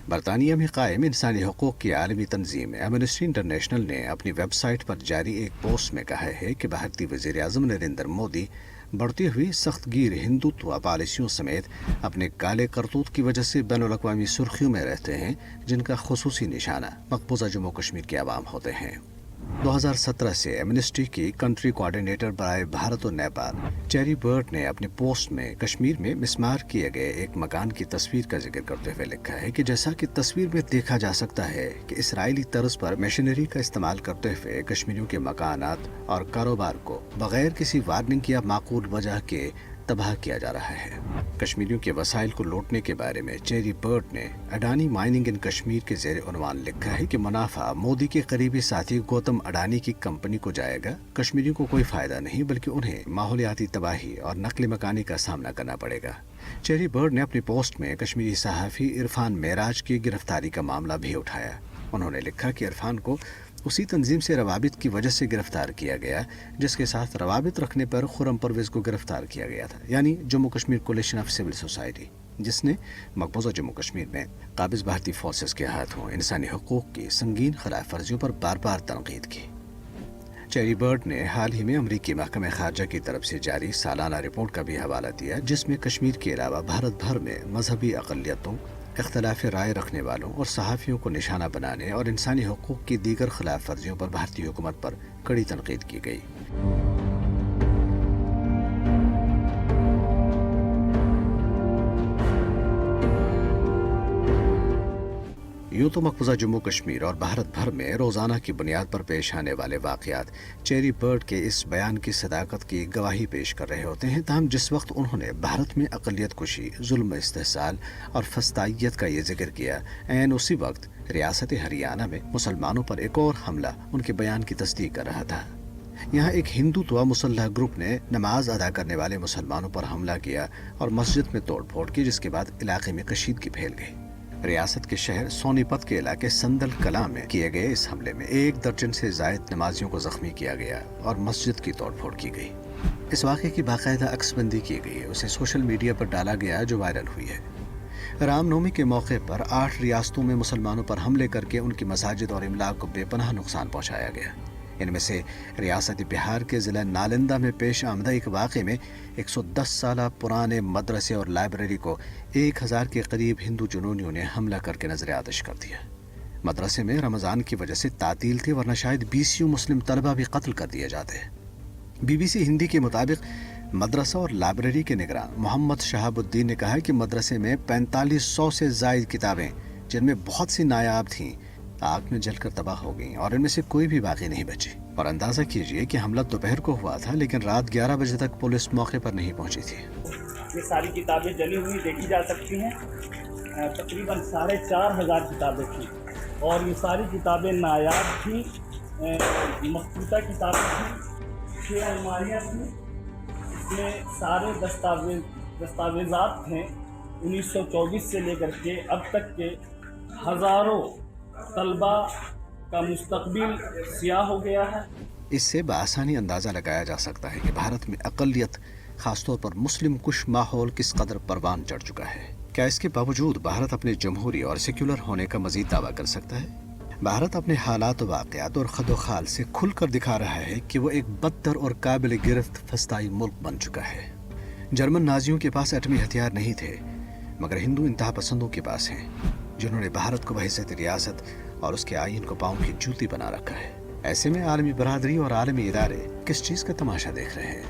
برطانیہ میں قائم انسانی حقوق کی عالمی تنظیم ایمنسٹی انٹرنیشنل نے اپنی ویب سائٹ پر جاری ایک پوسٹ میں کہا ہے کہ بھارتی وزیر اعظم نریندر مودی بڑھتی ہوئی سخت گیر ہندوتوا پالیسیوں سمیت اپنے کالے کرتوت کی وجہ سے بین الاقوامی سرخیوں میں رہتے ہیں، جن کا خصوصی نشانہ مقبوضہ جموں کشمیر کے عوام ہوتے ہیں۔ 2017 سے ایمنسٹی کی کنٹری کوآرڈینیٹر برائے بھارت اور نیپال چیری برٹ نے اپنی پوسٹ میں کشمیر میں مسمار کیے گئے ایک مکان کی تصویر کا ذکر کرتے ہوئے لکھا ہے کہ جیسا کہ تصویر میں دیکھا جا سکتا ہے کہ اسرائیلی طرز پر مشینری کا استعمال کرتے ہوئے کشمیریوں کے مکانات اور کاروبار کو بغیر کسی وارننگ یا معقول وجہ کے تباہ کیا جا رہا ہے۔ کشمیریوں کے وسائل کو لوٹنے کے بارے میں چیری برٹ نے اڈانی مائننگ ان کشمیر کے زیر عنوان لکھا ہے کہ منافع مودی کے قریبی ساتھی گوتم اڈانی کی کمپنی کو جائے گا، کشمیریوں کو کوئی فائدہ نہیں بلکہ انہیں ماحولیاتی تباہی اور نقل مکانی کا سامنا کرنا پڑے گا۔ چیری برٹ نے اپنی پوسٹ میں کشمیری صحافی عرفان معراج کی گرفتاری کا معاملہ بھی اٹھایا۔ انہوں نے لکھا کہ عرفان کو اسی تنظیم سے روابط کی وجہ سے گرفتار کیا گیا جس کے ساتھ روابط رکھنے پر خرم پرویز کو گرفتار کیا گیا تھا، یعنی Jammu Kashmir coalition of civil society, جس نے مقبوضہ جموں کشمیر میں قابض بھارتی فورسز کے ہاتھوں انسانی حقوق کی سنگین خلاف ورزیوں پر بار بار تنقید کی۔ چیری برٹ نے حال ہی میں امریکی محکمہ خارجہ کی طرف سے جاری سالانہ رپورٹ کا بھی حوالہ دیا، جس میں کشمیر کے علاوہ بھارت بھر میں مذہبی اقلیتوں، اختلاف رائے رکھنے والوں اور صحافیوں کو نشانہ بنانے اور انسانی حقوق کی دیگر خلاف ورزیوں پر بھارتی حکومت پر کڑی تنقید کی گئی۔ یوں تو مقبوضہ جموں کشمیر اور بھارت بھر میں روزانہ کی بنیاد پر پیش آنے والے واقعات چیری برٹ کے اس بیان کی صداقت کی گواہی پیش کر رہے ہوتے ہیں، تاہم جس وقت انہوں نے بھارت میں اقلیت کشی، ظلم، استحصال اور فسطائیت کا یہ ذکر کیا، عین اسی وقت ریاست ہریانہ میں مسلمانوں پر ایک اور حملہ ان کے بیان کی تصدیق کر رہا تھا۔ یہاں ایک ہندوتوا مسلح گروپ نے نماز ادا کرنے والے مسلمانوں پر حملہ کیا اور مسجد میں توڑ پھوڑ کی، جس کے بعد علاقے میں کشیدگی پھیل گئی۔ ریاست کے شہر سونی پت کے علاقے سندل کلاں میں کیے گئے اس حملے میں 1 درجن سے زائد نمازیوں کو زخمی کیا گیا اور مسجد کی توڑ پھوڑ کی گئی۔ اس واقعے کی باقاعدہ عکس بندی کی گئی ہے، اسے سوشل میڈیا پر ڈالا گیا جو وائرل ہوئی ہے۔ رام نومی کے موقع پر 8 ریاستوں میں مسلمانوں پر حملے کر کے ان کی مساجد اور املاک کو بے پناہ نقصان پہنچایا گیا۔ ان میں سے ریاست بہار کے ضلع نالندہ میں پیش آمدہ ایک واقعے میں 110 سالہ پرانے مدرسے اور لائبریری کو 1000 کے قریب ہندو جنونیوں نے حملہ کر کے نظر آتش کر دیا۔ مدرسے میں رمضان کی وجہ سے تعطیل تھی، ورنہ شاید 20 مسلم طلبہ بھی قتل کر دیے جاتے۔ BBC ہندی کے مطابق مدرسہ اور لائبریری کے نگراں محمد شہاب الدین نے کہا کہ مدرسے میں 4500 سے زائد کتابیں، جن میں بہت سی نایاب تھیں، آگ میں جل کر تباہ ہو گئیں اور ان میں سے کوئی بھی باقی نہیں بچی۔ اور اندازہ کیجئے کہ حملہ دوپہر کو ہوا تھا، لیکن رات 11 بجے تک پولیس موقع پر نہیں پہنچی تھی۔ یہ ساری کتابیں جلی ہوئی دیکھی جا سکتی ہیں، تقریباً 4500 کتابیں تھیں اور یہ ساری کتابیں نایاب تھیں، مخطوطہ کتابیں تھیں، 6 الماریاں تھیں، اس میں سارے دستاویزات تھے 1924 سے لے کر کے اب تک کے ہزاروں طلبہ کا مستقبل سیاہ ہو گیا ہے۔ اس سے بآسانی اندازہ لگایا جا سکتا ہے کہ بھارت میں اقلیت، خاص طور پر مسلم کش ماحول کس قدر پروان چڑھ چکا ہے۔ کیا اس کے باوجود بھارت اپنے جمہوری اور سیکولر ہونے کا مزید دعویٰ کر سکتا ہے؟ بھارت اپنے حالات و واقعات اور خد و خال سے کھل کر دکھا رہا ہے کہ وہ ایک بدتر اور قابل گرفت فسطائی ملک بن چکا ہے۔ جرمن نازیوں کے پاس ایٹمی ہتھیار نہیں تھے، مگر ہندو انتہا پسندوں کے پاس ہیں، جنہوں نے بھارت کو بحیثیت ریاست اور اس کے آئین کو پاؤں کی جوتی بنا رکھا ہے۔ ایسے میں عالمی برادری اور عالمی ادارے کس چیز کا تماشا دیکھ رہے ہیں؟